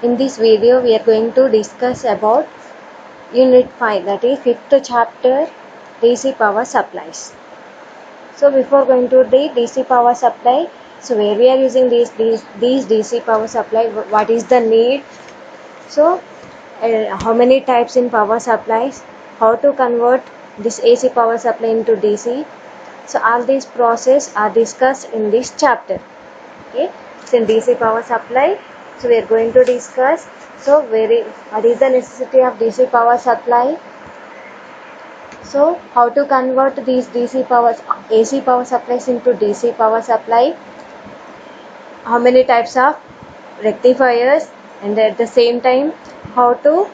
In this video we are going to discuss about unit 5, that is 5th chapter, DC power supplies. So before going to the DC power supply, so where we are using these DC power supply, what is the need, so how many types in power supplies, how to convert this AC power supply into DC. So all these process are discussed in this chapter. Okay, it's in DC power supply. So we are going to discuss, so what is the necessity of DC power supply, so how to convert these AC power supplies into DC power supply, how many types of rectifiers, and at the same time how to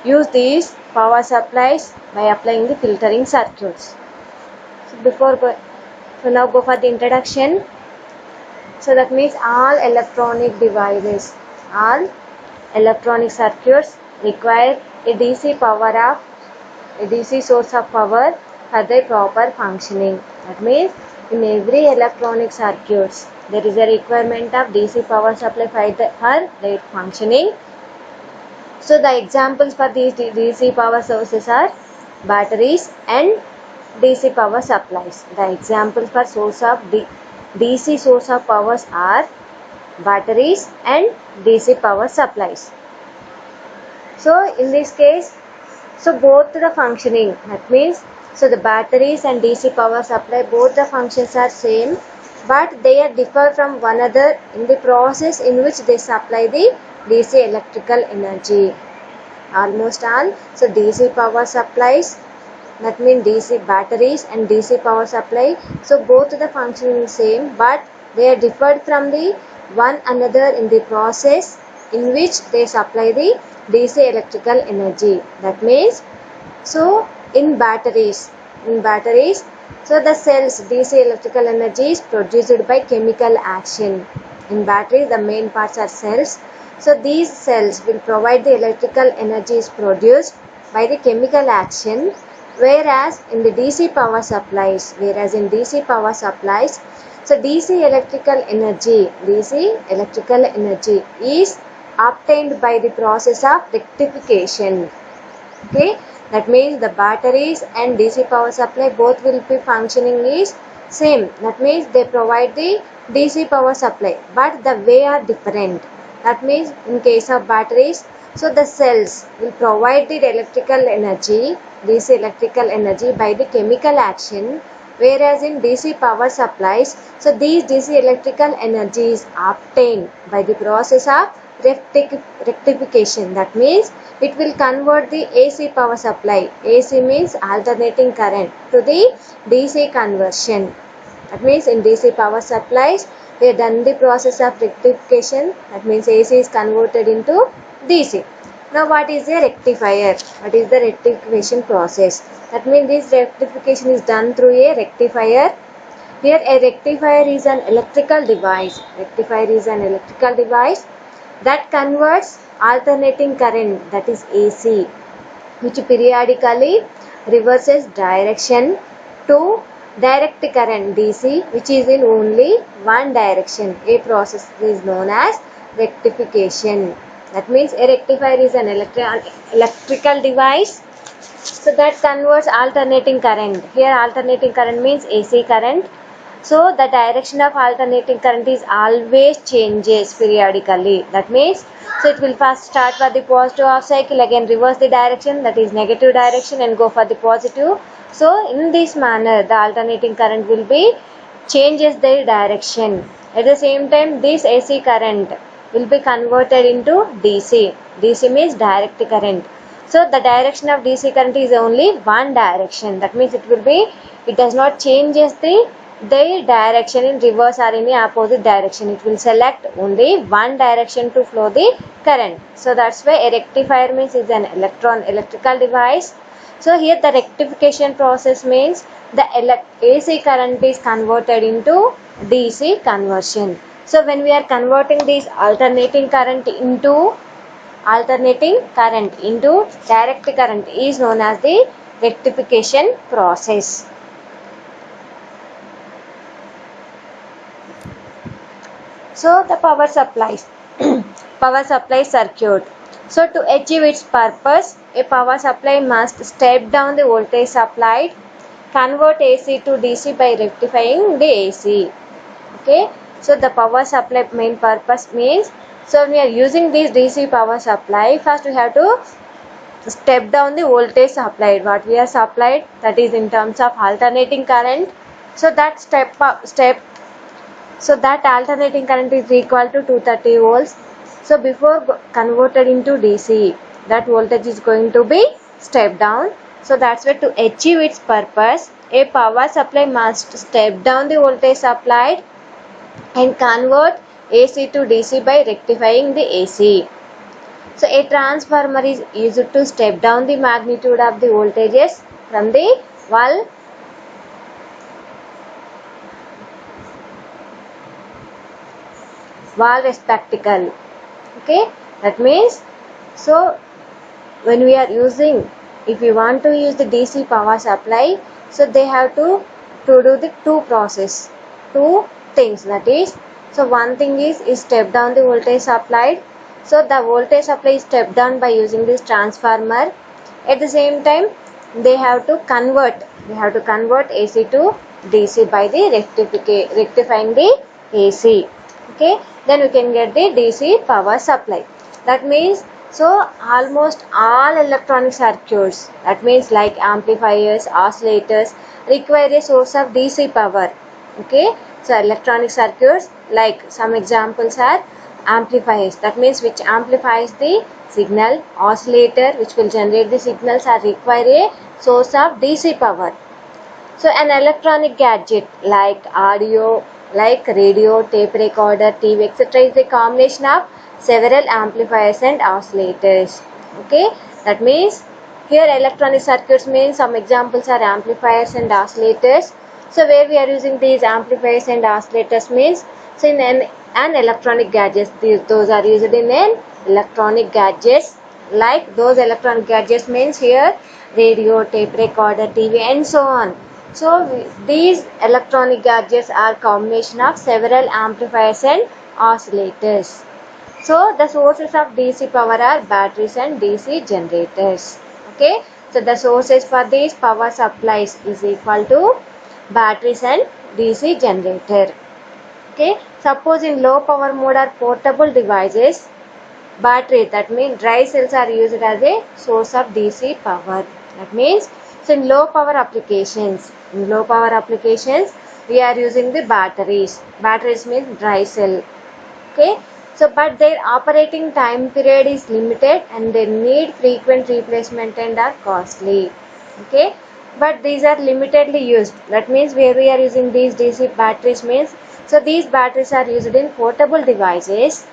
use these power supplies by applying the filtering circuits. So now go for the introduction. So that means all electronic devices, all electronic circuits require a DC source of power for their proper functioning. That means in every electronic circuits there is a requirement of DC power supply for their functioning. So the examples for these DC power sources are batteries and DC power supplies. The examples for DC source of powers are batteries and DC power supplies. So in this case, so both the functioning, that means so the batteries and DC power supply, both the functions are same, but they are differ from one another in the process in which they supply the DC electrical energy. Almost all, so DC power supplies, that means DC batteries and DC power supply, so both the functioning is same, but they are differed from the one another in the process in which they supply the DC electrical energy. That means, so in batteries, so the cells DC electrical energy is produced by chemical action. In batteries the main parts are cells, so these cells will provide the electrical energy is produced by the chemical action, whereas in DC power supplies, so DC electrical energy is obtained by the process of rectification. Okay, that means the batteries and DC power supply both will be functioning is same, that means they provide the DC power supply, but the way are different. That means in case of batteries, so the cells will provide the DC electrical energy by the chemical action, whereas in DC power supplies, so these DC electrical energy is obtained by the process of rectification. That means it will convert the AC power supply, AC means alternating current, to the DC conversion. That means in DC power supplies we have done the process of rectification, that means AC is converted into DC. Now what is a rectifier? What is the rectification process? That means this rectification is done through a rectifier. Here a rectifier is an electrical device. That converts alternating current, that is AC, which periodically reverses direction, to direct current DC, which is in only one direction. A process is known as rectification. That means a rectifier is an electrical device, so that converts alternating current. Here alternating current means AC current. So the direction of alternating current is always changes periodically. That means, so it will first start for the positive half cycle, again reverse the direction, that is negative direction, and go for the positive. So in this manner the alternating current will be changes their direction. At the same time this AC current will be converted into DC. DC means direct current. So the direction of DC current is only one direction. That means it does not changes their direction in reverse or any opposite direction. It will select only one direction to flow the current. So that's why a rectifier means is an electrical device. So here the rectification process means the AC current is converted into DC conversion. So when we are converting this alternating current into direct current is known as the rectification process. So the power supplies. power supply circuit. So to achieve its purpose, a power supply must step down the voltage supplied, convert AC to DC by rectifying the AC. Okay, so the power supply main purpose means, so when we are using this DC power supply, first we have to step down the voltage supplied. What we are supplied, that is in terms of alternating current. So that so that alternating current is equal to 230 volts. So before converted into DC, that voltage is going to be step down. So that's why to achieve its purpose, a power supply must step down the voltage supplied and convert AC to DC by rectifying the AC. So a transformer is used to step down the magnitude of the voltages from the wall respectacle. Okay, that means, so when we are using, if we want to use the DC power supply, so they have to do the two things, that is, so one thing is step down the voltage supplied. So the voltage supply is stepped down by using this transformer. At the same time, they have to convert AC to DC by the rectifying the AC. Okay, then we can get the DC power supply. That means, so almost all electronic circuits, that means like amplifiers, oscillators, require a source of DC power. Okay, so electronic circuits, like some examples are amplifiers, that means which amplifies the signal, oscillator which will generate the signals, are require a source of DC power. So an electronic gadget like audio, like radio, tape recorder, TV, etc. is a combination of several amplifiers and oscillators. Okay, that means here electronic circuits means some examples are amplifiers and oscillators. So where we are using these amplifiers and oscillators means, so in an electronic gadgets, those are used in an electronic gadgets, like those electronic gadgets means here radio, tape recorder, TV and so on. So these electronic gadgets are combination of several amplifiers and oscillators. So the sources of DC power are batteries and DC generators. Okay, so the sources for these power supplies is equal to batteries and DC generator. Okay, suppose in low power mode or portable devices, battery, that means dry cells, are used as a source of DC power. That means, so in low power applications, we are using the batteries. Batteries means dry cell. Okay, so but their operating time period is limited and they need frequent replacement and are costly. Okay, but these are limitedly used. That means where we are using these DC batteries means, so these batteries are used in portable devices,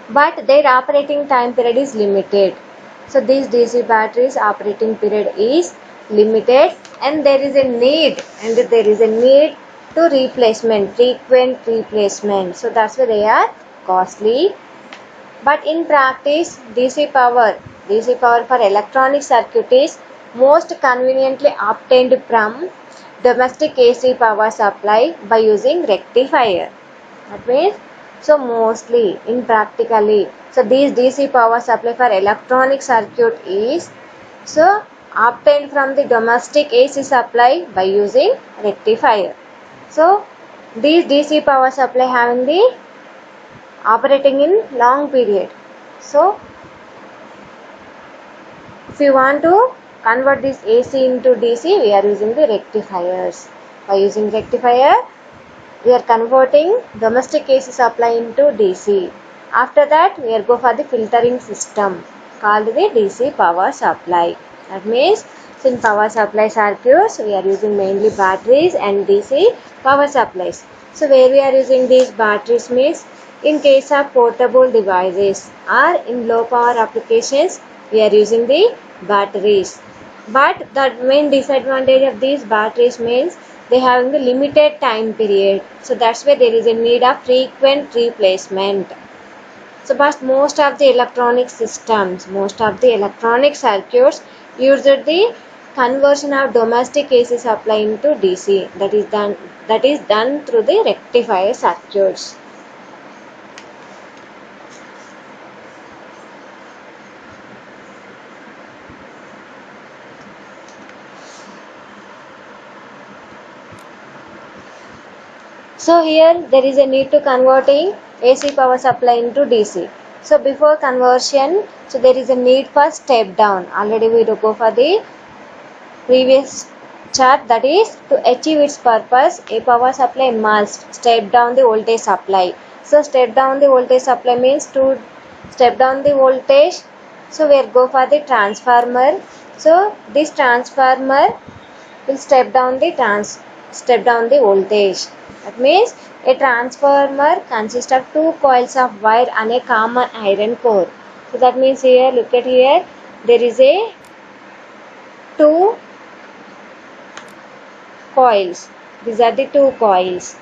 but their operating time period is limited. So these DC batteries operating period is limited and there is a need to frequent replacement. So that's why they are costly. But in practice, DC power for electronic circuit is most conveniently obtained from domestic AC power supply by using rectifier. That means, so mostly in practically, so these DC power supply for electronic circuit is so obtained from the domestic AC supply by using rectifier. So these DC power supply having the operating in long period. So if you want to convert this AC into DC, we are using the rectifiers. By using rectifier, we are converting domestic AC supply into DC. After that, we are go for the filtering system called the DC power supply. That means, in power supply circuits, we are using mainly batteries and DC power supplies. So where we are using these batteries means, in case of portable devices or in low power applications, we are using the batteries. But the main disadvantage of these batteries means they have the limited time period. So that's why there is a need of frequent replacement. So but most of the electronic systems, most of the electronic circuits use the conversion of domestic AC supply into DC. That is done through the rectifier circuits. So here there is a need to converting AC power supply into DC. So before conversion, so there is a need for step down. Already we go for the previous chart, that is to achieve its purpose a power supply must step down the voltage supply. So step down the voltage supply means to step down the voltage. So we'll go for the transformer. So this transformer will step down the voltage. That means a transformer consists of two coils of wire and a common iron core. So that means here, look at here, there is a two coils. These are the two coils.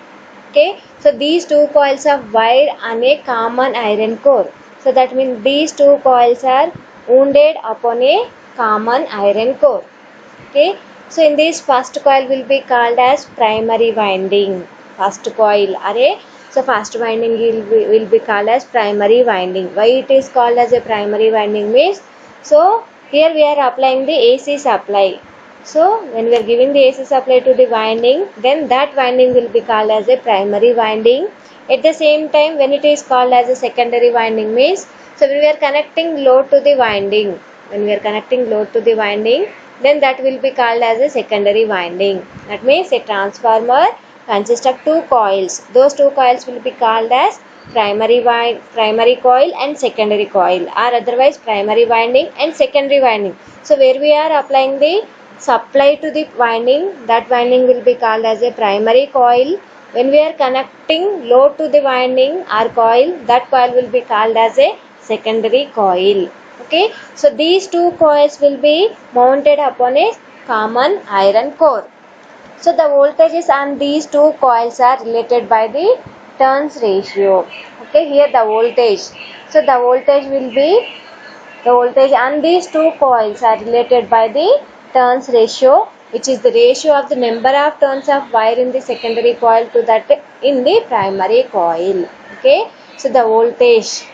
Okay, so these two coils of wire and a common iron core. So that means these two coils are wounded upon a common iron core. Okay, so in this first coil will be called as primary winding. First coil, array. So first winding will be called as primary winding. Why it is called as a primary winding means, so here we are applying the AC supply. So when we are giving the AC supply to the winding, then that winding will be called as a primary winding. At the same time, when it is called as a secondary winding means, so when we are connecting load to the winding, then that will be called as a secondary winding. That means a transformer consists of two coils. Those two coils will be called as primary coil and secondary coil, or otherwise primary winding and secondary winding. So where we are applying the supply to the winding, that winding will be called as a primary coil. When we are connecting load to the winding or coil, that coil will be called as a secondary coil. Okay, so these two coils will be mounted upon a common iron core. So the voltages on these two coils are related by the turns ratio. Okay, here the voltage. So the voltage on these two coils are related by the turns ratio, which is the ratio of the number of turns of wire in the secondary coil to that in the primary coil. Okay, so the voltage.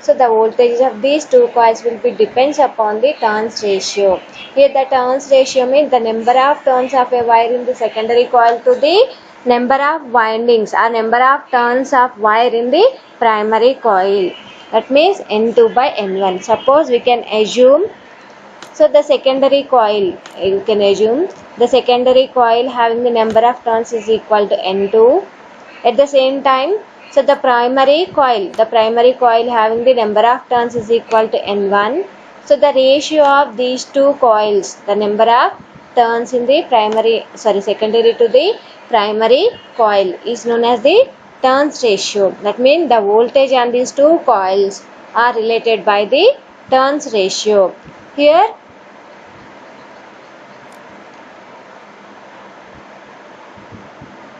So the voltage of these two coils will be depends upon the turns ratio. Here the turns ratio means the number of turns of a wire in the secondary coil to the number of windings or number of turns of wire in the primary coil. That means N2 by N1. Suppose we can assume, so the secondary coil, you can assume the secondary coil having the number of turns is equal to N2. At the same time, so the primary coil having the number of turns is equal to N1. So the ratio of these two coils, the number of turns in the secondary to the primary coil is known as the turns ratio. That means the voltage on these two coils are related by the turns ratio. Here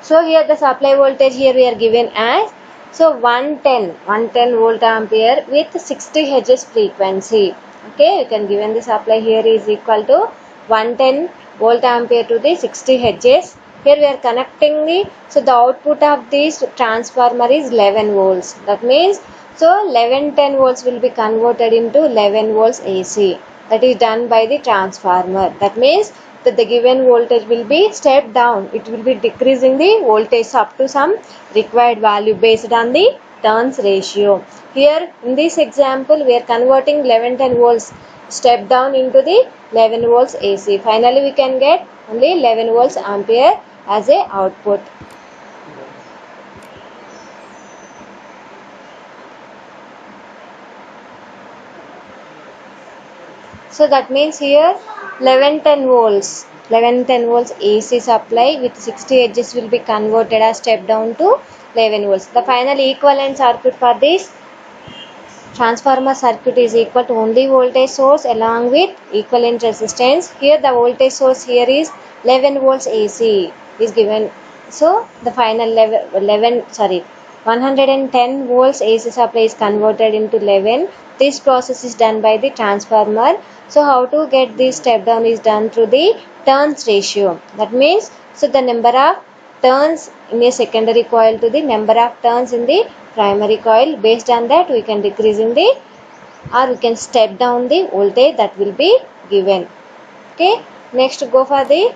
the supply voltage here we are given as 110 volt ampere with 60 Hz frequency. Okay, you can given the supply here is equal to 110 volt ampere to the 60 Hz. Here we are connecting the output of this transformer is 11 volts. That means 1110 volts will be converted into 11 volts AC. That is done by the transformer. That means that the given voltage will be stepped down. It will be decreasing the voltage up to some required value based on the turns ratio. Here in this example we are converting 1110 volts step down into the 11 volts AC. Finally we can get only 11 volts ampere as a output. So that means here 1110 volts AC supply with 60 Hz will be converted as step down to 11 volts. The final equivalent circuit for this transformer circuit is equal to only voltage source along with equivalent resistance. Here the voltage source here is 11 volts AC is given. So the final 110 volts AC supply is converted into 11. This process is done by the transformer. So how to get this step down is done through the turns ratio. That means the number of turns in a secondary coil to the number of turns in the primary coil. Based on that we can decrease in the or we can step down the voltage that will be given. Okay, next go for the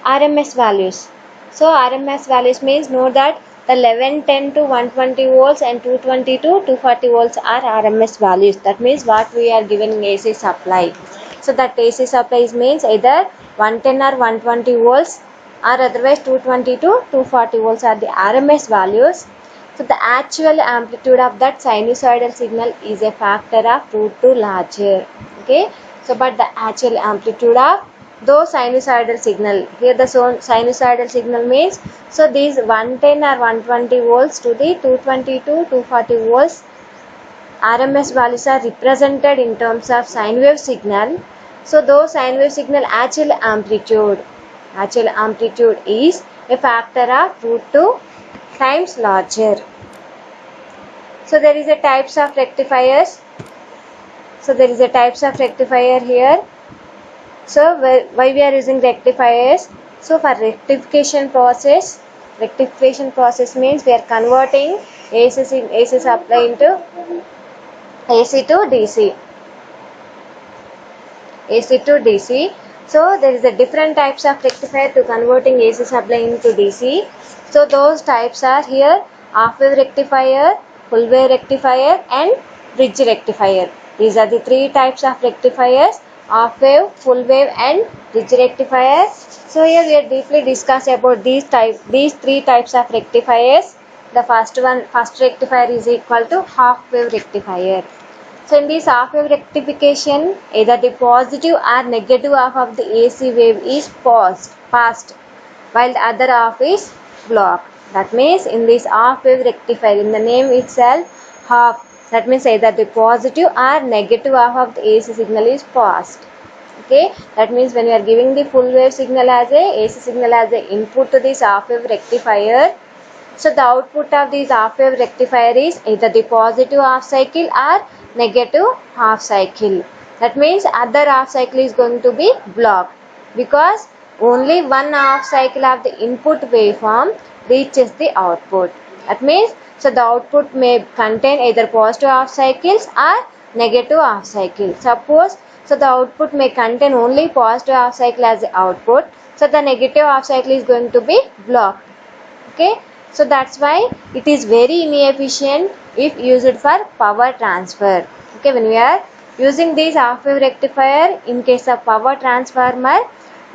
RMS values. So RMS values means know that The 1110 to 120 volts and 220 to 240 volts are RMS values. That means what we are given AC supply. So that AC supply means either 110 or 120 volts or otherwise 220 to 240 volts are the RMS values. So the actual amplitude of that sinusoidal signal is a factor of root 2 larger. Okay. So but the actual amplitude of those sinusoidal signal, here the sinusoidal signal means, so these 110 or 120 volts to the 220 to 240 volts RMS values are represented in terms of sine wave signal. So those sine wave signal actual amplitude is a factor of root 2 times larger. So there is a types of rectifiers. So there is a types of rectifier here. So why we are using rectifiers? So for rectification process means we are converting AC supply into AC to DC. So there is a different types of rectifier to converting AC supply into DC. So those types are here: half wave rectifier, full wave rectifier and bridge rectifier. These are the three types of rectifiers: half wave, full wave and bridge rectifier. So here we are deeply discuss about these three types of rectifiers. The first rectifier is equal to half wave rectifier. So in this half wave rectification, either the positive or negative half of the AC wave is passed, while the other half is blocked. That means in this half wave rectifier, in the name itself, half, that means either the positive or negative half of the AC signal is passed. Okay, that means when we are giving the full wave signal as a AC signal as a input to this half wave rectifier, so the output of this half wave rectifier is either the positive half cycle or negative half cycle. That means other half cycle is going to be blocked because only one half cycle of the input waveform reaches the output. That means so the output may contain either positive half cycles or negative half cycle. Suppose so the output may contain only positive half cycle as the output, so the negative half cycle is going to be blocked. Okay. So that's why it is very inefficient if used for power transfer. Okay, when we are using this half wave rectifier in case of power transformer,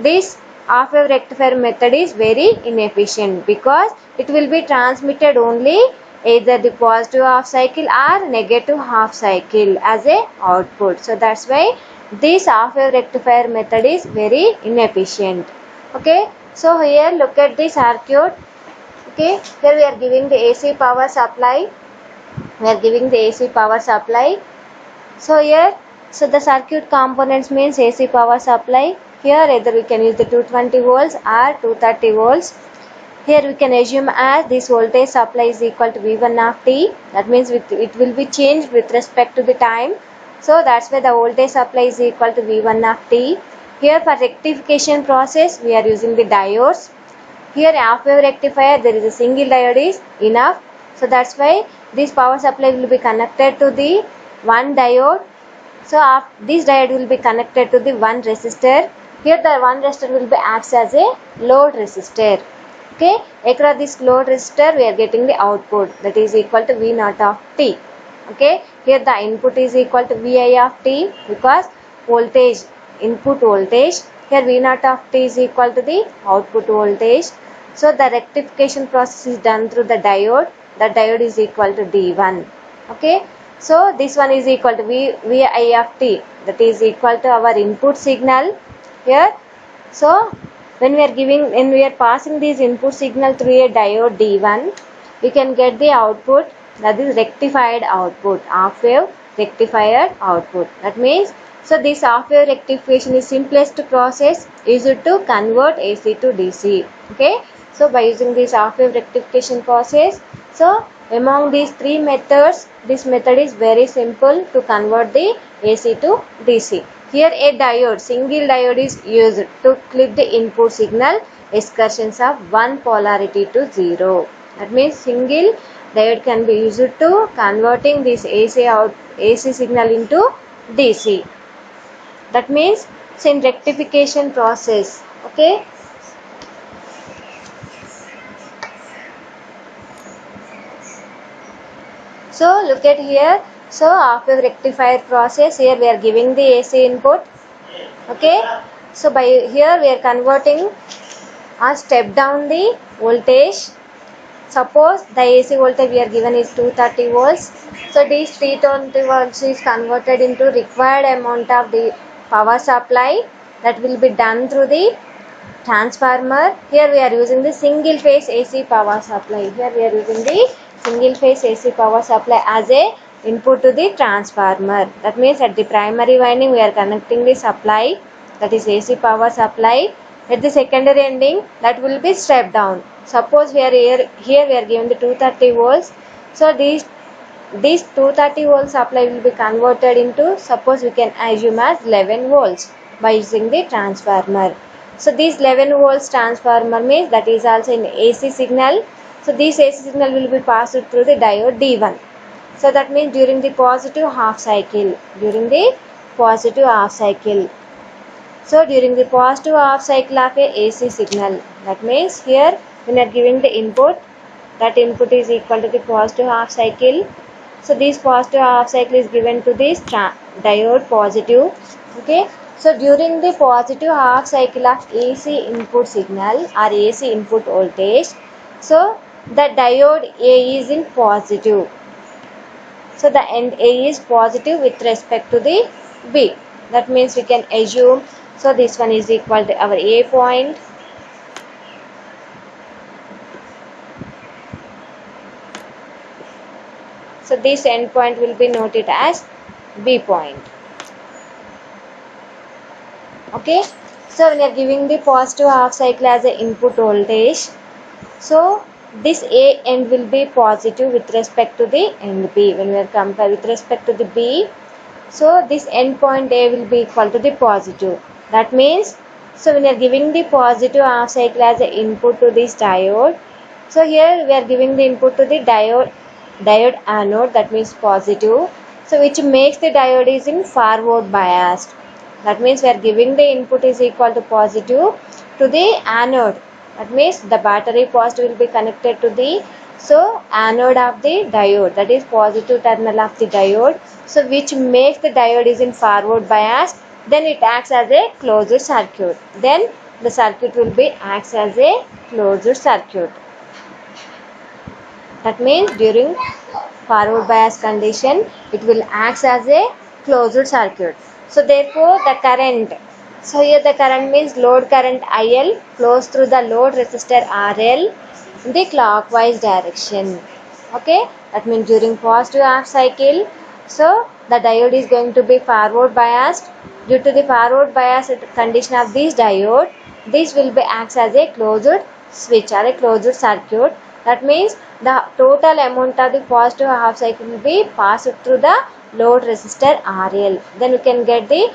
this half wave rectifier method is very inefficient because it will be transmitted only either the positive half cycle or negative half cycle as a output. So that's why this half wave rectifier method is very inefficient. Okay, so here look at the circuit. Okay, here we are giving the AC power supply. So here, so the circuit components means AC power supply. Here either we can use the 220 volts or 230 volts. Here we can assume as this voltage supply is equal to V1 of t. That means it will be changed with respect to the time. So that's why the voltage supply is equal to V1 of t. Here for rectification process we are using the diodes. Here half wave rectifier, there is a single diode is enough. So that's why this power supply will be connected to the one diode. So this diode will be connected to the one resistor. Here the one resistor will be acts as a load resistor. Okay, across this load resistor we are getting the output, that is equal to V naught of t. Okay, here the input is equal to Vi of t because voltage, input voltage. Here V naught of t is equal to the output voltage. So the rectification process is done through the diode. The diode is equal to D1. Okay. So this one is equal to Vi of t, that is equal to our input signal here. So when we are passing this input signal through a diode D1, we can get the output, that is rectified output, half wave rectified output. That means so this half wave rectification is simplest process used to convert AC to DC. Okay. So by using this half wave rectification process, so among these three methods, this method is very simple to convert the AC to DC. Here a diode, single diode is used to clip the input signal excursions of one polarity to 0. That means single diode can be used to converting this AC signal into DC. That means it's in rectification process. Okay. So look at here. So after rectifier process, here we are giving the AC input. Okay. So by here we are converting or step down the voltage. Suppose the AC voltage we are given is 230 volts. So these 320 volts is converted into required amount of the power supply that will be done through the transformer. Here we are using the single phase AC power supply. Here we are using the single phase AC power supply as a input to the transformer. That means at the primary winding we are connecting the supply, that is AC power supply. At the secondary ending, that will be step down. Suppose we are here we are given the 230 volts. So these 230 volt supply will be converted into, suppose we can assume as 11 volts by using the transformer. So this 11 volts transformer means that is also in AC signal. So this AC signal will be passed through the diode D1. So that means during the positive half cycle, So during the positive half cycle of a AC signal, that means here when you are giving the input, that input is equal to the positive half cycle. So this positive half cycle is given to this diode positive. Okay. So during the positive half cycle of AC input signal or AC input voltage, so the diode A is in positive. So the end A is positive with respect to the B. That means we can assume, so this one is equal to our A point. So this end point will be noted as B point. Okay. So when we are giving the positive half cycle as a input voltage, so this A end will be positive with respect to the end B. When we are compared with respect to the B, so this end point A will be equal to the positive. That means, so when we are giving the positive half cycle as a input to this diode, so here we are giving the input to the diode anode, that means positive. So which makes the diode is in forward biased. That means we are giving the input is equal to positive to the anode. That means the battery positive will be connected to the anode of the diode, that is positive terminal of the diode. So which makes the diode is in forward bias. Then it acts as a closed circuit. Then the circuit will be acts as a closed circuit. That means during forward bias condition, it will act as a closed circuit. So therefore the current, so here the current means load current IL flows through the load resistor RL in the clockwise direction. Okay, that means during positive half cycle, so the diode is going to be forward biased. Due to the forward bias condition of this diode, this will be acts as a closed switch or a closed circuit. That means the total amount of the positive half cycle will be passed through the load resistor RL. Then we can get the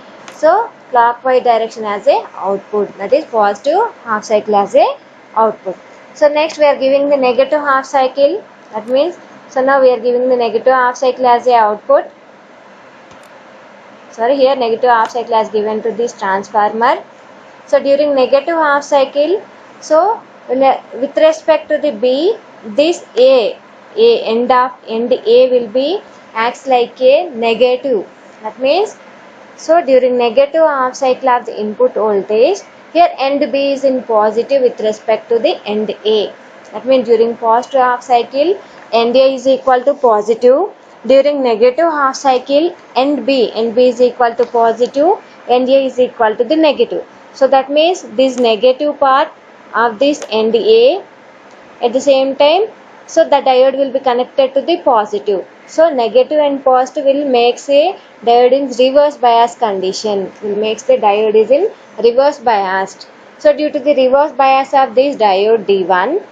clockwise direction as a output, that is positive half cycle as a output. So next we are giving the negative half cycle. That means, so now we are giving the negative half cycle as a output. Here negative half cycle as given to this transformer. So during negative half cycle, so with respect to the B, this end A will be acts like a negative. That means, so during negative half cycle of the input voltage, here end B is in positive with respect to the end A. That means during positive half cycle, end A is equal to positive. During negative half cycle, end B is equal to positive, end A is equal to the negative. So that means this negative part of this end A, at the same time, so the diode will be connected to the positive. So negative and positive will makes a diode in reverse bias condition. Will makes the diode is in reverse biased. So due to the reverse bias of this diode D1,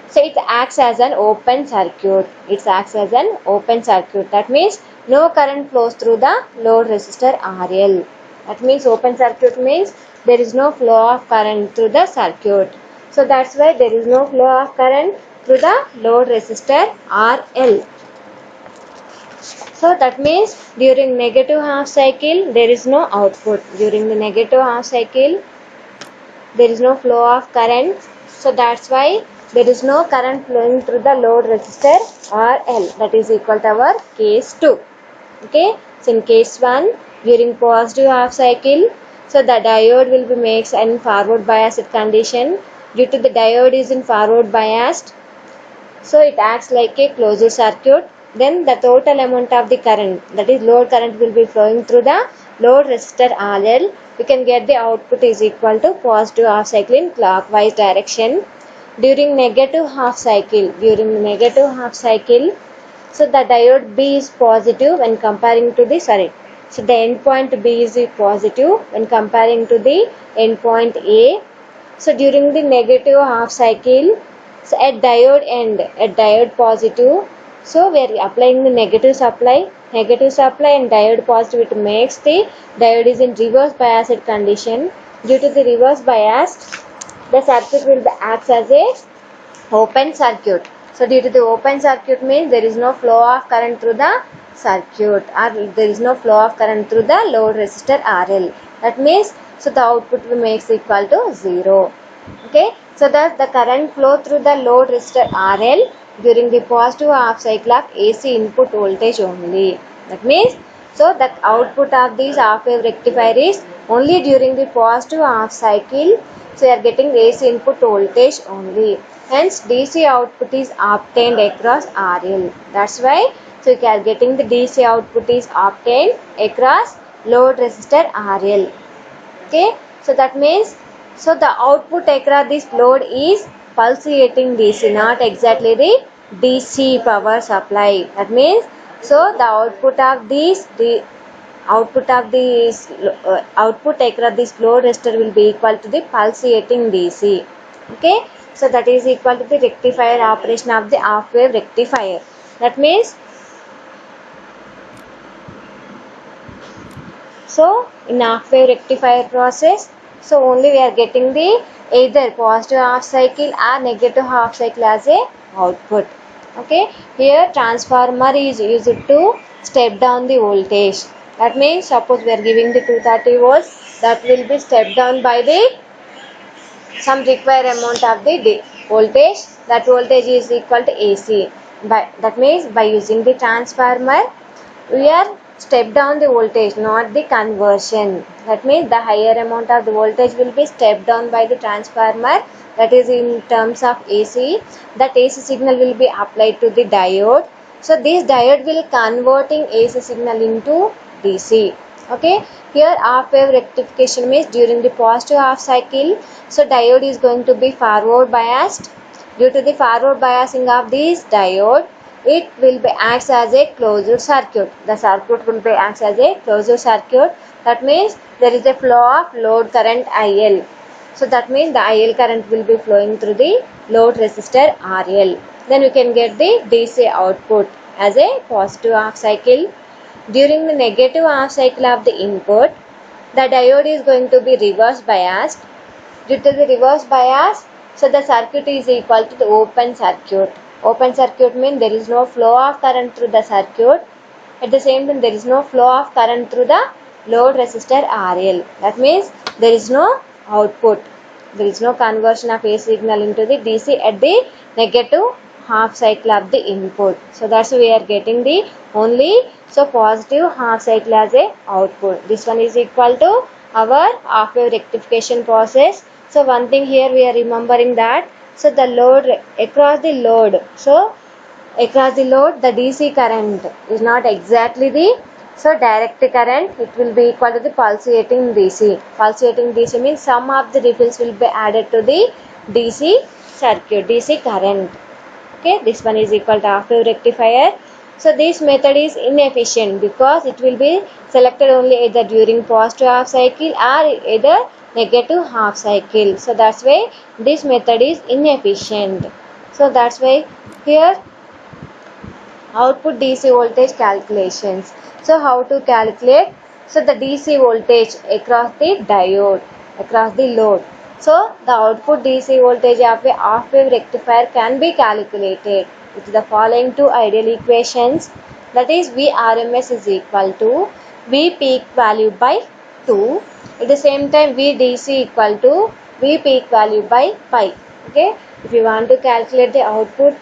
so it acts as an open circuit. It acts as an open circuit. That means no current flows through the load resistor RL. That means open circuit means there is no flow of current through the circuit. So that's why there is no flow of current through the load resistor RL. So that means during negative half cycle there is no output. During the negative half cycle there is no flow of current. So that's why there is no current flowing through the load resistor RL. That is equal to our case 2. Okay, so in case 1, during positive half cycle, so the diode will be makes in forward biased condition. Due to the diode is in forward biased, so it acts like a closed circuit. Then the total amount of the current, that is load current, will be flowing through the load resistor RL. We can get the output is equal to positive half cycle in clockwise direction. During negative half cycle, so the diode B is positive when comparing to the so the endpoint B is positive when comparing to the endpoint A. So during the negative half cycle, so at diode end, at diode positive, so we are applying the negative supply and diode positive, it makes the diode is in reverse biased condition. Due to the reverse bias, the circuit will act as a open circuit. So due to the open circuit means there is no flow of current through the circuit, or there is no flow of current through the load resistor RL. That means, so the output will makes equal to 0. Okay, so that the current flow through the load resistor RL during the positive half cycle of AC input voltage only. That means, so the output of this half wave rectifier is only during the positive half cycle. So we are getting AC input voltage only. Hence DC output is obtained across RL. That's why, so we are getting the DC output is obtained across load resistor RL. Okay, so that means, so the output across this load is pulsating DC, not exactly the DC power supply. That means, so the output of this, output across this load resistor will be equal to the pulsating DC. Okay, so that is equal to the rectifier operation of the half wave rectifier. That means, so in half wave rectifier process, so only we are getting the either positive half cycle or negative half cycle as a output. Okay, here transformer is used to step down the voltage. That means, suppose we are giving the 230 volts, that will be stepped down by the some required amount of the voltage. That voltage is equal to AC. That means by using the transformer, we are step down the voltage, not the conversion. That means the higher amount of the voltage will be stepped down by the transformer. That is in terms of AC. That AC signal will be applied to the diode. So this diode will converting AC signal into DC. Okay, here half wave rectification means during the positive half cycle, so diode is going to be forward biased. Due to the forward biasing of this diode, it will be acts as a closed circuit. The circuit will be acts as a closed circuit. That means there is a flow of load current IL. So that means the IL current will be flowing through the load resistor RL. Then we can get the DC output as a positive half cycle. During the negative half cycle of the input, the diode is going to be reverse biased. Due to the reverse bias, so the circuit is equal to the open circuit. Open circuit means there is no flow of current through the circuit. At the same time, there is no flow of current through the load resistor RL. That means there is no output. There is no conversion of AC signal into the DC at the negative half cycle of the input. So that's why we are getting the only positive half cycle as a output. This one is equal to our half wave rectification process. So one thing here we are remembering that, so the load across the load, so across the load the DC current is not exactly the direct current, it will be equal to the pulsating DC. Pulsating DC means some of the ripples will be added to the DC circuit, DC current. Okay, this one is equal to half wave rectifier. So this method is inefficient because it will be selected only either during positive half cycle or either negative half cycle. So that's why this method is inefficient. So that's why here output DC voltage calculations. So how to calculate? So the DC voltage across the diode, across the load. So the output DC voltage of a half wave rectifier can be calculated with the following two ideal equations. That is Vrms is equal to V peak value by 2. At the same time VDC equal to V peak value by pi. Okay, if you want to calculate the output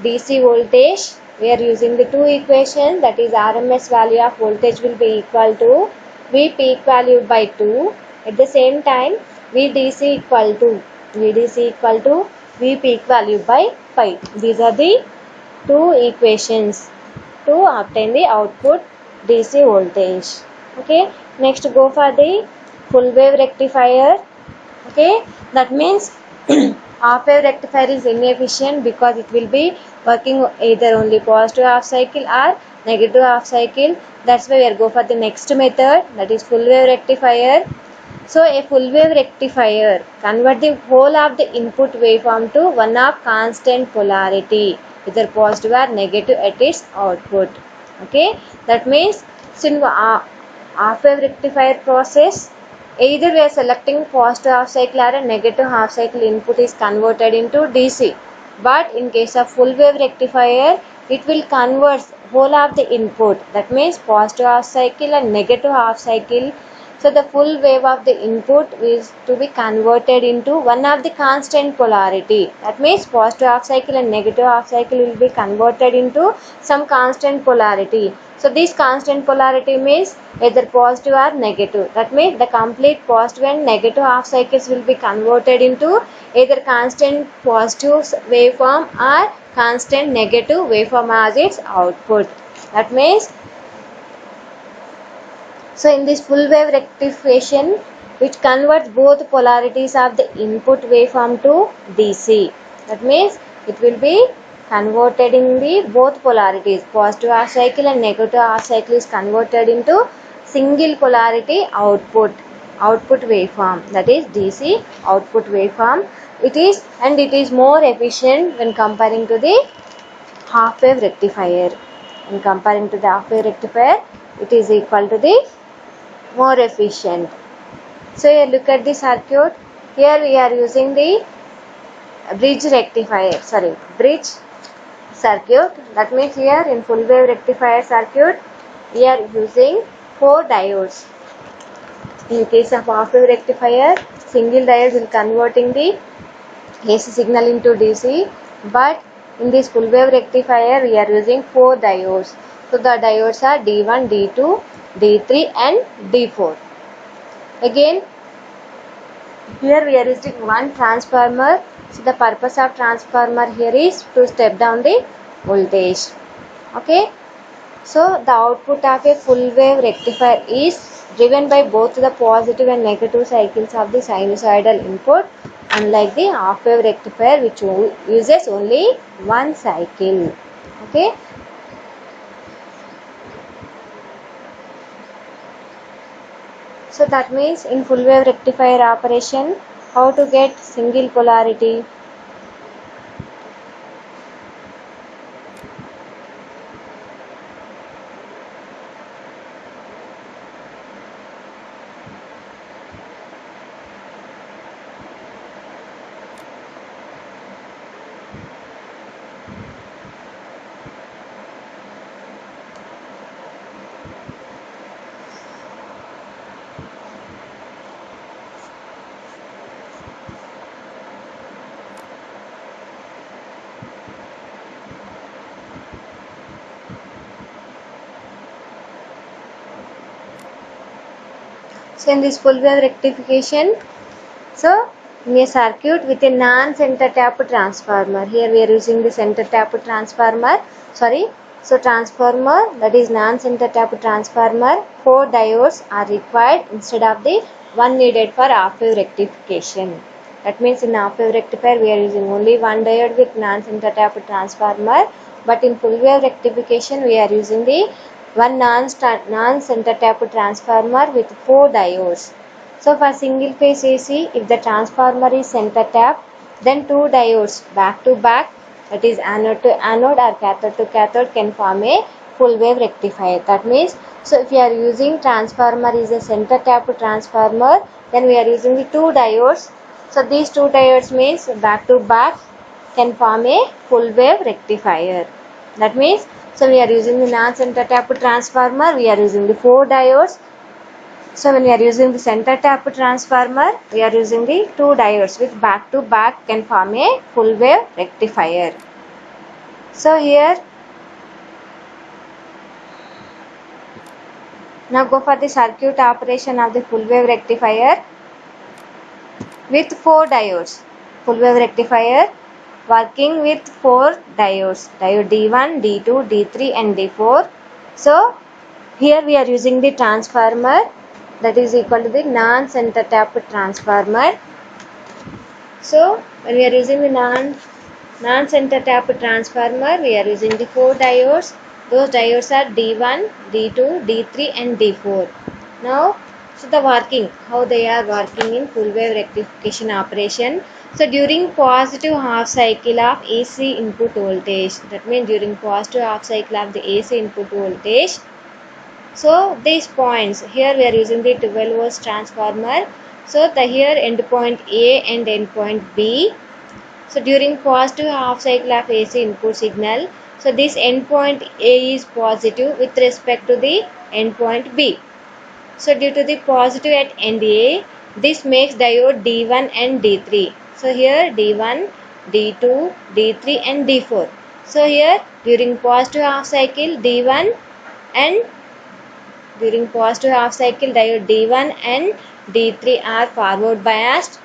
DC voltage, we are using the two equations, that is RMS value of voltage will be equal to V peak value by 2. At the same time, VDC equal to V peak value by pi. These are the two equations to obtain the output DC voltage. Okay, next go for the full wave rectifier. Okay, that means half wave rectifier is inefficient because it will be working either only positive half cycle or negative half cycle. That's why we are go for the next method, that is full wave rectifier. So a full wave rectifier convert the whole of the input waveform to one of constant polarity, either positive or negative at its output. Okay, that means in half wave rectifier process, either we are selecting positive half cycle or a negative half cycle input is converted into DC. But in case of full wave rectifier, it will convert whole of the input. That means positive half cycle and negative half cycle. So the full wave of the input is to be converted into one of the constant polarity. That means positive half cycle and negative half cycle will be converted into some constant polarity. So this constant polarity means either positive or negative. That means the complete positive and negative half cycles will be converted into either constant positive waveform or constant negative waveform as its output. That means, so in this full wave rectification, which converts both polarities of the input waveform to DC. That means it will be converted in the both polarities, positive half cycle and negative half cycle is converted into single polarity output waveform, that is DC output waveform. It is more efficient when comparing to the half wave rectifier. In comparing to the half wave rectifier, it is equal to the more efficient. So here look at the circuit. Here we are using the bridge circuit. That means here in full wave rectifier circuit, we are using 4 diodes. In case of half wave rectifier, single diode will converting the AC signal into DC, but in this full wave rectifier we are using 4 diodes. So the diodes are D1, D2, D3 and D4. Again, here we are using one transformer. So the purpose of transformer here is to step down the voltage. Okay. So the output of a full wave rectifier is driven by both the positive and negative cycles of the sinusoidal input, unlike the half wave rectifier which uses only one cycle. Okay. So that means in full wave rectifier operation, how to get single polarity? So in this full wave rectification, so in a circuit with a non-center tapped transformer, here we are using the center tapped transformer, so transformer, that is non-center tapped transformer, 4 diodes are required instead of the one needed for half wave rectification. That means in half wave rectifier we are using only one diode with non-center tapped transformer, but in full wave rectification we are using the one non-center tapped transformer with 4 diodes. So for single phase AC, if the transformer is center tapped, then 2 diodes back to back, that is anode to anode or cathode to cathode, can form a full wave rectifier. That means, so if you are using transformer is a center tapped transformer, then we are using the 2 diodes. So these 2 diodes means back to back can form a full wave rectifier. That means, so we are using the non-center tapped transformer, we are using the 4 diodes. So when we are using the center tapped transformer, we are using the two diodes with back to back can form a full wave rectifier. So here, now go for the circuit operation of the full wave rectifier with 4 diodes. Full wave rectifier working with 4 diodes, diode D1, D2, D3 and D4. So here we are using the transformer that is equal to the non-center tapped transformer. So when we are using the non-center tapped transformer, we are using the 4 diodes. Those diodes are D1, D2, D3 and D4. Now, so the working, how they are working in full wave rectification operation. So during positive half cycle of AC input voltage, that means during positive half cycle of the AC input voltage. So these points, here we are using the 12 volts transformer. So the here end point A and end point B. So during positive half cycle of AC input signal, so this end point A is positive with respect to the end point B. So due to the positive at end A, this makes diode D1 and D3. So here D1, D2, D3 and D4. So here during positive half cycle D1 and during positive half cycle diode D1 and D3 are forward biased.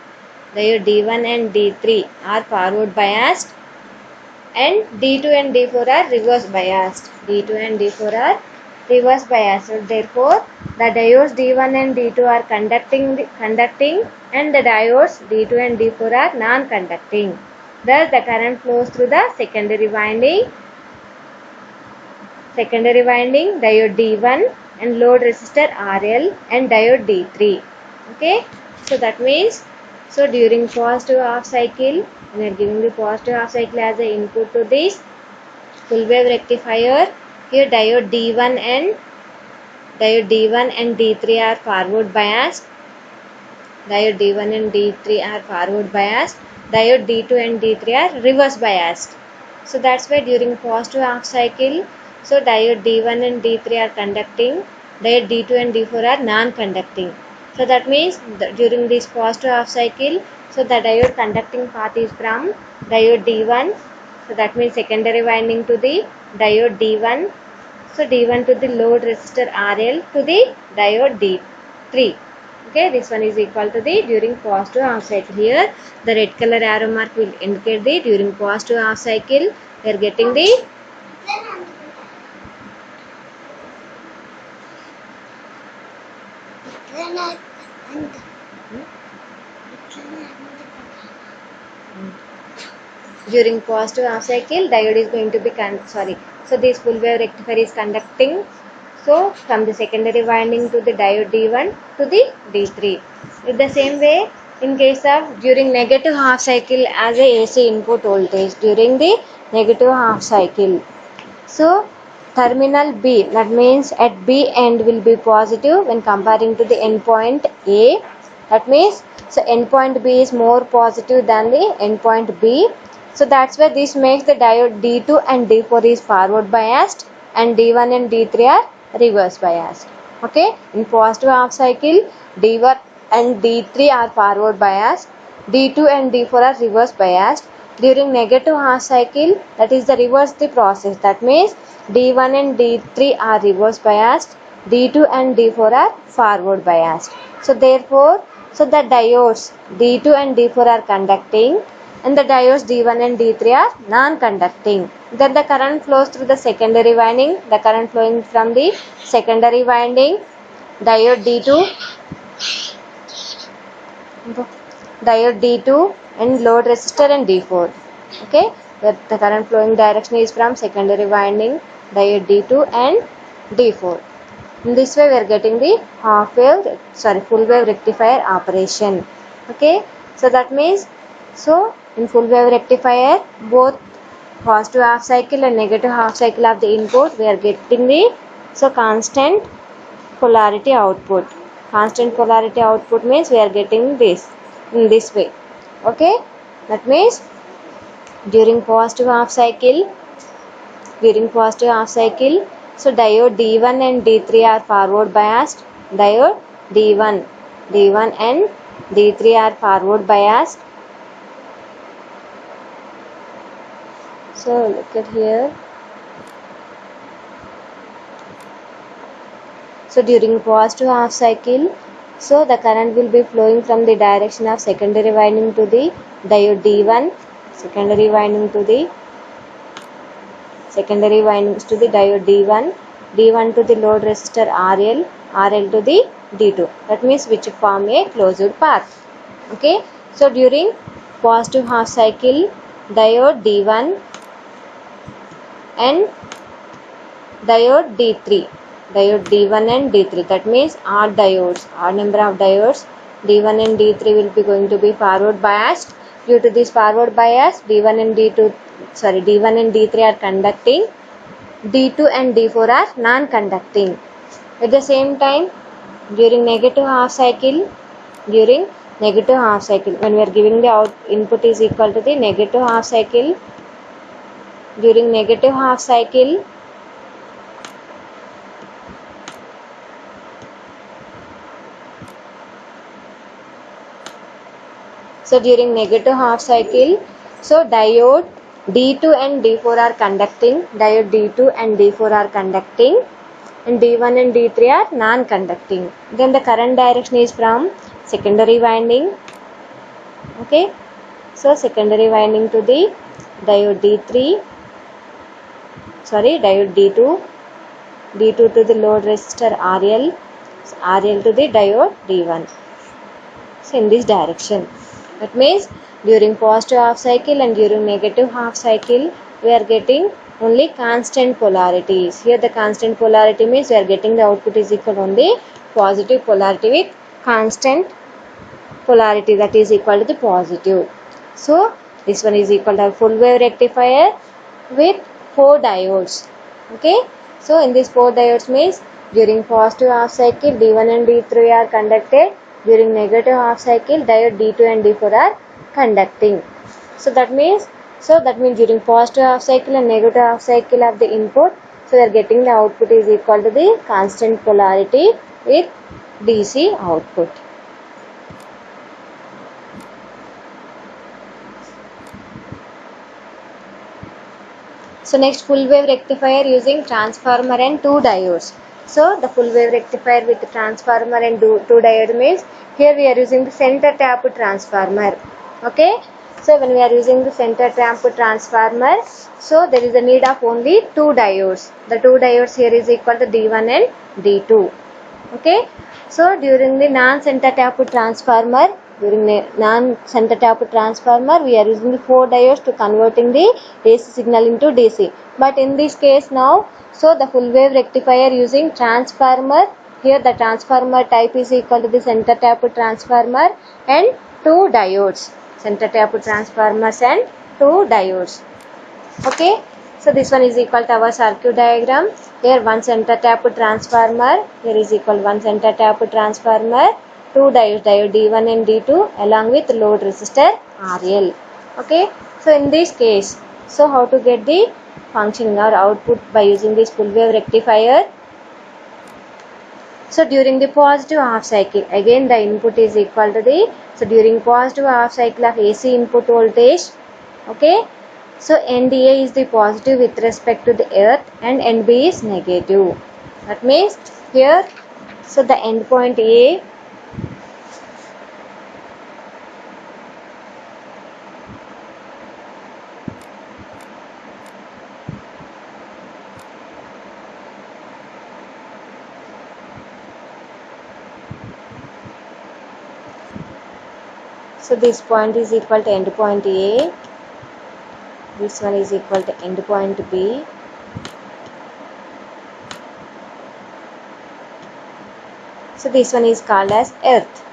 Diode D1 and D3 are forward biased and D2 and D4 are reverse biased. D2 and D4 are reverse biased. So therefore, the diodes D1 and D2 are conducting and the diodes D2 and D4 are non-conducting. Thus, the current flows through the secondary winding, diode D1 and load resistor RL and diode D3. Okay, so that means, so during positive half cycle, we are giving the positive half cycle as an input to this full wave rectifier. Here diode D1 and D3 are forward biased. Diode D1 and D3 are forward biased. Diode D2 and D3 are reverse biased. So that's why during positive half cycle, so diode D1 and D3 are conducting, diode D2 and D4 are non-conducting. So that means during this positive half cycle, so the diode conducting path is from diode D1. So that means secondary winding to the diode D1. So D1 to the load resistor RL to the diode D3. Okay, this one is equal to the during positive half cycle. Here the red color arrow mark will indicate the during positive half cycle. We are getting the during positive half cycle diode is going to be so this full wave rectifier is conducting, so from the secondary winding to the diode D1 to the D3. In the same way, in case of during negative half cycle as a AC input voltage during the negative half cycle, so terminal B, that means at B end will be positive when comparing to the endpoint A. That means, so endpoint B is more positive than the endpoint B. So that's why this makes the diode D2 and D4 is forward biased and D1 and D3 are reverse biased. Okay, in positive half cycle D1 and D3 are forward biased, D2 and D4 are reverse biased. During negative half cycle, that is the reverse the process. That means D1 and D3 are reverse biased, D2 and D4 are forward biased. So therefore, so the diodes D2 and D4 are conducting and the diodes D1 and D3 are non-conducting. Then the current flows through the secondary winding. The current flowing from the secondary winding, diode D2 and load resistor and D4. Okay, the current flowing direction is from secondary winding, diode D2 and D4. In this way we are getting the full wave rectifier operation. Okay, so that means, so in full wave rectifier, both positive half cycle and negative half cycle of the input, we are getting the constant polarity output. Constant polarity output means we are getting this in this way. Okay, that means during positive half cycle, so diode D1 and D3 are forward biased, diode D1, D1 and D3 are forward biased. So look at here. So during positive half cycle, so the current will be flowing from the direction of secondary winding to the diode D1, secondary windings to the diode D1, D1 to the load resistor RL, RL to the D2. That means which form a closed path. Okay. So during positive half cycle, diode D1 and diode D3, diode D1 and D3, that means odd diodes, odd number of diodes D1 and D3 will be going to be forward biased. Due to this forward bias, D1 and D3 are conducting, D2 and D4 are non-conducting. At the same time, during negative half cycle, when we are giving the input is equal to the negative half cycle, during negative half cycle, so during negative half cycle, so diode D2 and D4 are conducting, and D1 and D3 are non-conducting. Then the current direction is from secondary winding. Okay, so secondary winding to the diode D2, D2 to the load resistor RL, RL to the diode D1. So in this direction. That means during positive half cycle and during negative half cycle, we are getting only constant polarities. Here the constant polarity means we are getting the output is equal only positive polarity with constant polarity, that is equal to the positive. So this one is equal to a full wave rectifier with 4 diodes. Okay. So in this 4 diodes means during positive half cycle D1 and D3 are conducted. During negative half cycle, diode D2 and D4 are conducting. So that means during positive half cycle and negative half cycle of the input, so we are getting the output is equal to the constant polarity with DC output. So next, full wave rectifier using transformer and 2 diodes. So the full wave rectifier with transformer and 2 diode means here we are using the center tap transformer. Okay. So when we are using the center tap transformer, so there is a need of only 2 diodes. The 2 diodes here is equal to D1 and D2. Okay. So during the non-center tap transformer, we are using the 4 diodes to converting the AC signal into DC. But in this case now, so the full wave rectifier using transformer, here the transformer type is equal to the center tap transformer and 2 diodes. Center tap transformers and 2 diodes. Okay. So this one is equal to our circuit diagram. Here one center tap transformer, here is equal 1 center tap transformer, 2 diodes, diode D1 and D2 along with load resistor RL. Okay. So in this case, so how to get the functioning or output by using this full wave rectifier? So during the positive half cycle, again the input is equal to the, so during positive half cycle of AC input voltage, okay, so NDA is the positive with respect to the earth and NB is negative. That means here, so the endpoint A, so this point is equal to endpoint A, this one is equal to endpoint B, so this one is called as earth.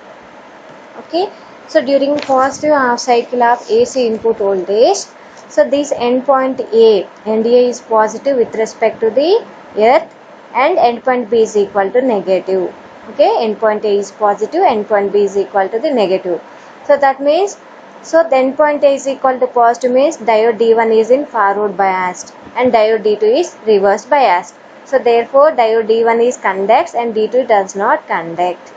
Okay. So during positive half cycle of AC input voltage, so this endpoint A, NDA is positive with respect to the earth and endpoint B is equal to negative. Okay. Endpoint A is positive, endpoint B is equal to the negative. So that means, so the endpoint A is equal to positive means diode D1 is in forward biased and diode D2 is reverse biased. So therefore diode D1 is conducts and D2 does not conduct.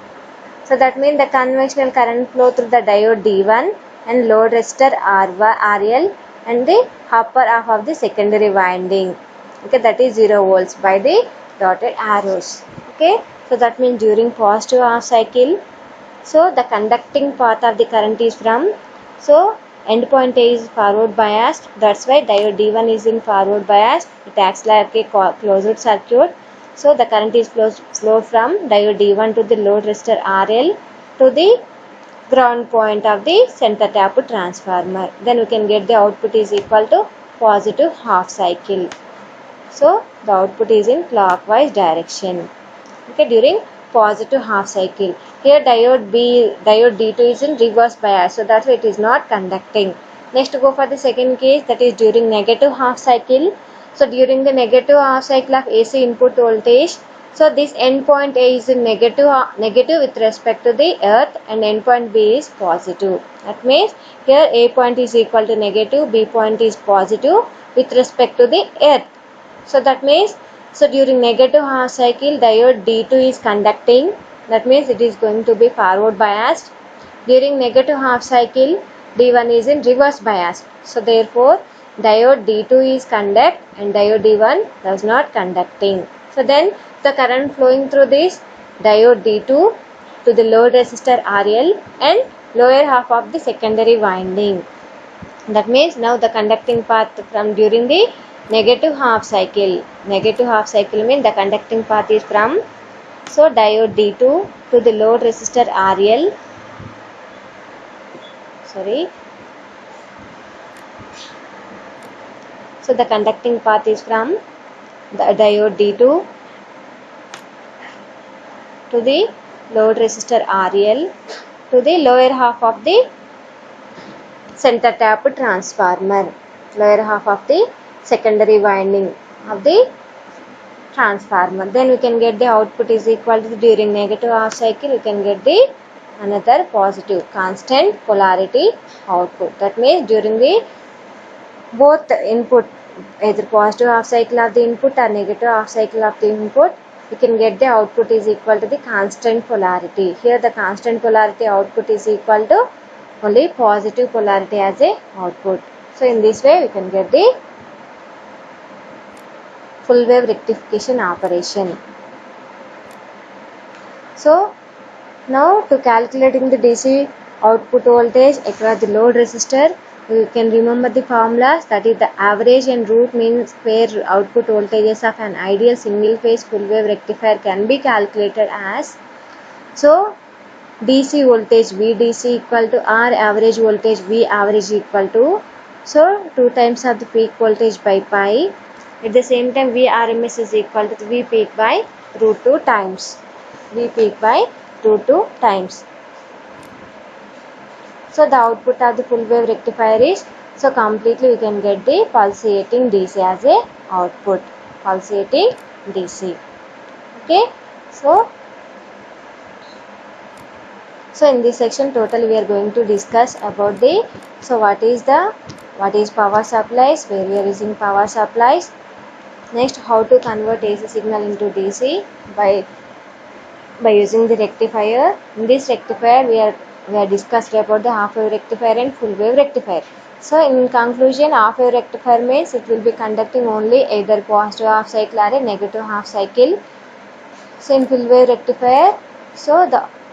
So that means the conventional current flow through the diode D1 and load resistor RL and the upper half of the secondary winding. Okay, that is 0 volts by the dotted arrows. Okay, so that means during positive half cycle, so the conducting path of the current is from, so end point A is forward biased, that's why diode D1 is in forward bias, it acts like a closed circuit. So the current is flow from diode D1 to the load resistor RL to the ground point of the center tap transformer. Then we can get the output is equal to positive half cycle. So the output is in clockwise direction. Okay, during positive half cycle. Here diode D2 is in reverse bias, so that's why it is not conducting. Next go for the second case, that is during negative half cycle. So during the negative half cycle of AC input voltage, so this endpoint A is in negative with respect to the earth and endpoint B is positive. That means here A point is equal to negative, B point is positive with respect to the earth. So that means, so during negative half cycle diode D2 is conducting, that means it is going to be forward biased. During negative half cycle D1 is in reverse biased. So therefore diode D2 is conduct and diode D1 does not conducting. So then the current flowing through this diode D2 to the load resistor RL and lower half of the secondary winding. That means now the conducting path from during the negative half cycle. Negative half cycle means the conducting path is from, so diode D2 to the load resistor RL. So the conducting path is from the diode D2 to the load resistor RL to the lower half of the center tap transformer, lower half of the secondary winding of the transformer. Then we can get the output is equal to, during negative half cycle we can get the another positive constant polarity output. That means during the both input, either positive half cycle of the input or negative half cycle of the input, we can get the output is equal to the constant polarity. Here the constant polarity output is equal to only positive polarity as a output. So in this way we can get the full wave rectification operation. So now to calculating the DC output voltage across the load resistor, you can remember the formulas, that is the average and root mean square output voltages of an ideal single phase full wave rectifier can be calculated as, so DC voltage VDC equal to R average voltage V average equal to, so 2 times of the peak voltage by pi. At the same time V RMS is equal to V peak by root 2 times. V peak by root 2 times. So the output of the full wave rectifier is, so completely we can get the pulsating DC as a output. Pulsating DC. Okay. So in this section totally we are going to discuss about the, so what is power supplies, where we are using power supplies. Next, how to convert AC signal into DC by using the rectifier. In this rectifier we are discussed about the half wave rectifier and full wave rectifier. So in conclusion, half wave rectifier means it will be conducting only either positive half cycle or a negative half cycle. So in full wave rectifier, so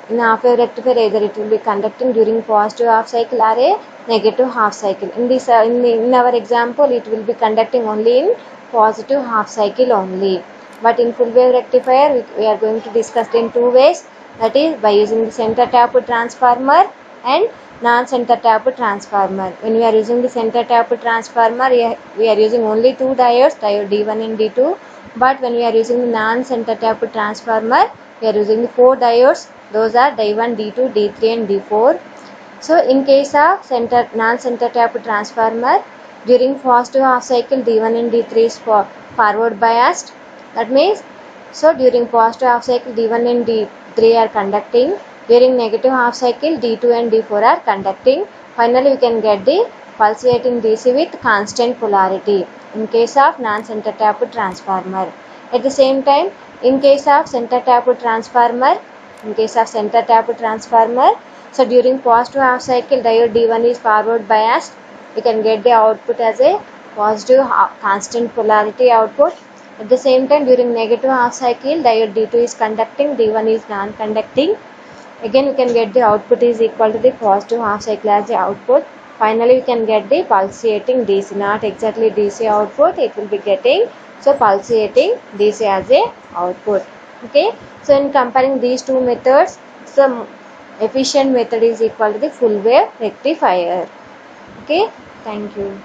in half wave rectifier either it will be conducting during positive half cycle or a negative half cycle. In this in our example it will be conducting only in positive half cycle only. But in full wave rectifier we are going to discuss in two ways, that is by using the center tap transformer and non-center tap transformer. When we are using the center tap transformer, we are using only two diodes, diode D1 and D2. But when we are using the non-center tap transformer, we are using the 4 diodes. Those are D1, D2, D3 and D4. So in case of non-center tap transformer, during positive half cycle D1 and D3 is forward biased. That means, so during positive half cycle D1 and D3 are conducting. During negative half cycle D2 and D4 are conducting. Finally we can get the pulsating DC with constant polarity in case of non-center tap transformer. At the same time, in case of center tap transformer, In case of center tapped transformer, so during positive half cycle diode D1 is forward biased. We can get the output as a positive constant polarity output. At the same time, during negative half cycle diode D2 is conducting, D1 is non-conducting. Again we can get the output is equal to the positive half cycle as the output. Finally we can get the pulsating DC, not exactly DC output, it will be getting, so pulsating DC as a output. Okay, so in comparing these two methods, some efficient method is equal to the full wave rectifier. Okay, thank you.